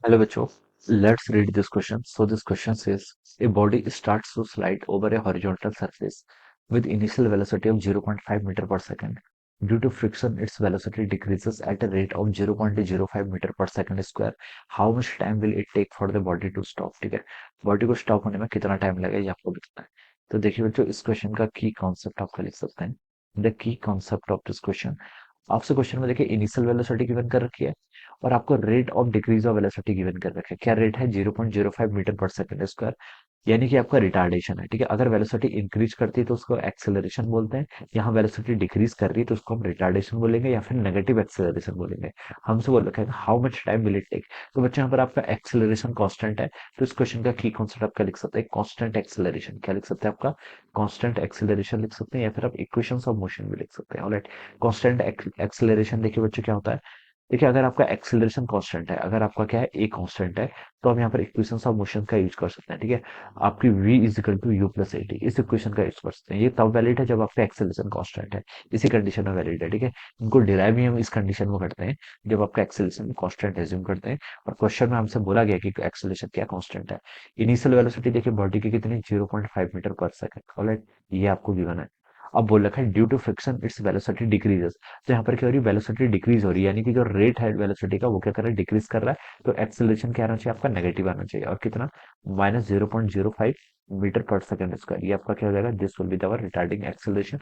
Hello, Bacho. Let's read this question. So this question says a body starts to slide over a horizontal surface with initial velocity of 0.5 meter per second. Due to friction, its velocity decreases at a rate of 0.05 meter per second square. How much time will it take for the body to stop? ठीक है, body को stop होने में कितना time लगेगा ये आपको बताना है। तो देखिए बच्चों, इस क्वेश्चन का की कॉन्सेप्ट आपका लिख सकते हैं। The key concept of this question, आपसे क्वेश्चन में देखिए इनिशियल वेलोसिटी गिवन कर रखी है और आपको rate of decrease of velocity given कर रखा है। क्या रेट है? 0.05 मीटर पर सेकंड स्क्वायर, यानी कि आपका रिटार्डेशन है। ठीक है, अगर वेलोसिटी इंक्रीज करती है तो उसको एक्सेलरेशन बोलते हैं। यहाँ वेलोसिटी डिक्रीज कर रही है तो उसको हम रिटार्डेशन बोलेंगे या फिर नेगेटिव एक्सेलरेशन बोलेंगे। हमसे बोल रखा है how much time will it take. तो बच्चे यहाँ पर आपका एक्सेलरेशन कांस्टेंट है, तो इस क्वेश्चन का की कॉन्सेप्ट आपका लिख सकते हैं कांस्टेंट एक्सेलरेशन। क्या लिख सकते हैं? आपका कांस्टेंट एक्सेलरेशन लिख सकते हैं या फिर आप इक्वेशंस ऑफ मोशन भी लिख सकते हैं। ऑलराइट, कांस्टेंट एक्सेलरेशन देखिए बच्चों क्या होता है। देखिए, अगर आपका एक्सेलरेशन कांस्टेंट है, अगर आपका क्या है ए कांस्टेंट है, तो हम यहाँ पर इक्वेशंस ऑफ मोशन का यूज कर सकते हैं। ठीक है, आपकी v is equal to U plus A T, इस इक्वेशन का यूज कर सकते हैं। ये तब वैलिड है जब आपका एक्सेलरेशन कांस्टेंट है, इसी कंडीशन में वैलिड है। ठीक है, इनको डिराइव ही हम इस कंडीशन में करते हैं जब आपका एक्सेलरेशन कांस्टेंट एज्यूम करते हैं। और क्वेश्चन में हमसे बोला गया कि एक्सेलरेशन क्या कांस्टेंट है। इनिशियल वेलोसिटी देखिए बॉडी की कितनी, 0.5 मीटर पर सेकंड। ऑलराइट, ये आपको गिवन है। अब बोल रखा है due to friction its velocity decreases. तो यहाँ पर क्या हो रही है? वेलोसिटी डिक्रीज हो रही है, यानी कि जो रेट है वेलोसिटी का वो क्या कर रहा है? डिक्रीज कर रहा है। तो एक्सेलरेशन क्या आना चाहिए? आपका नेगेटिव आना चाहिए। और कितना? -0.05 मीटर पर सेकंड स्क्वायर। ये आपका क्या हो जाएगा? This will be the retarding acceleration.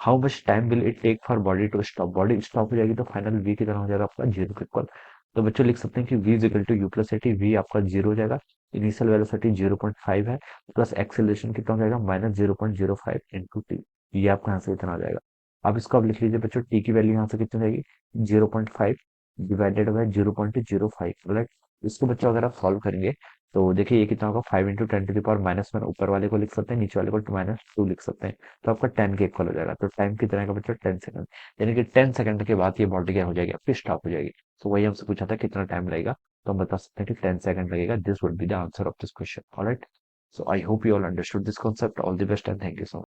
How much time will it take for body to stop? Body stop हो जाएगी तो फाइनल वी कितना हो जाएगा? आपका जीरो के इक्वल। तो बच्चों लिख सकते हैं कि v is equal to U plus A T. V आपका जीरो हो जाएगा, इनिशियल वेलोसिटी 0.5 है, प्लस एक्सेलरेशन कितना हो जाएगा? -0.05 इंटू टी। ये आपका यहाँ से इतना आ जाएगा। अब इसको आप लिख लीजिए बच्चों, टी की वैल्यू यहाँ से कितनी जाएगी? 0.5 डिवाइडेड बाय 0.05। राइट, इसको बच्चों अगर आप सॉल्व करेंगे तो देखिए ये कितना होगा? 5 × 10⁻⁻⁻ ऊपर वाले को लिख सकते हैं, नीचे वाले को -2 लिख सकते हैं। तो आपका 10 के इक्वल हो जाएगा। तो टाइम कितना आएगा बच्चों? 10 सेकंड। यानी कि 10 सेकंड के बाद ये बॉडी क्या हो जाएगी? आपकी स्टॉप हो जाएगी। तो वही हमसे पूछा था कितना टाइम लगेगा, तो हम बता सकते हैं कि 10 सेकंड लगेगा। This would be the answer of this question. Alright, so I hope you all understood this concept. All the best and thank you so much.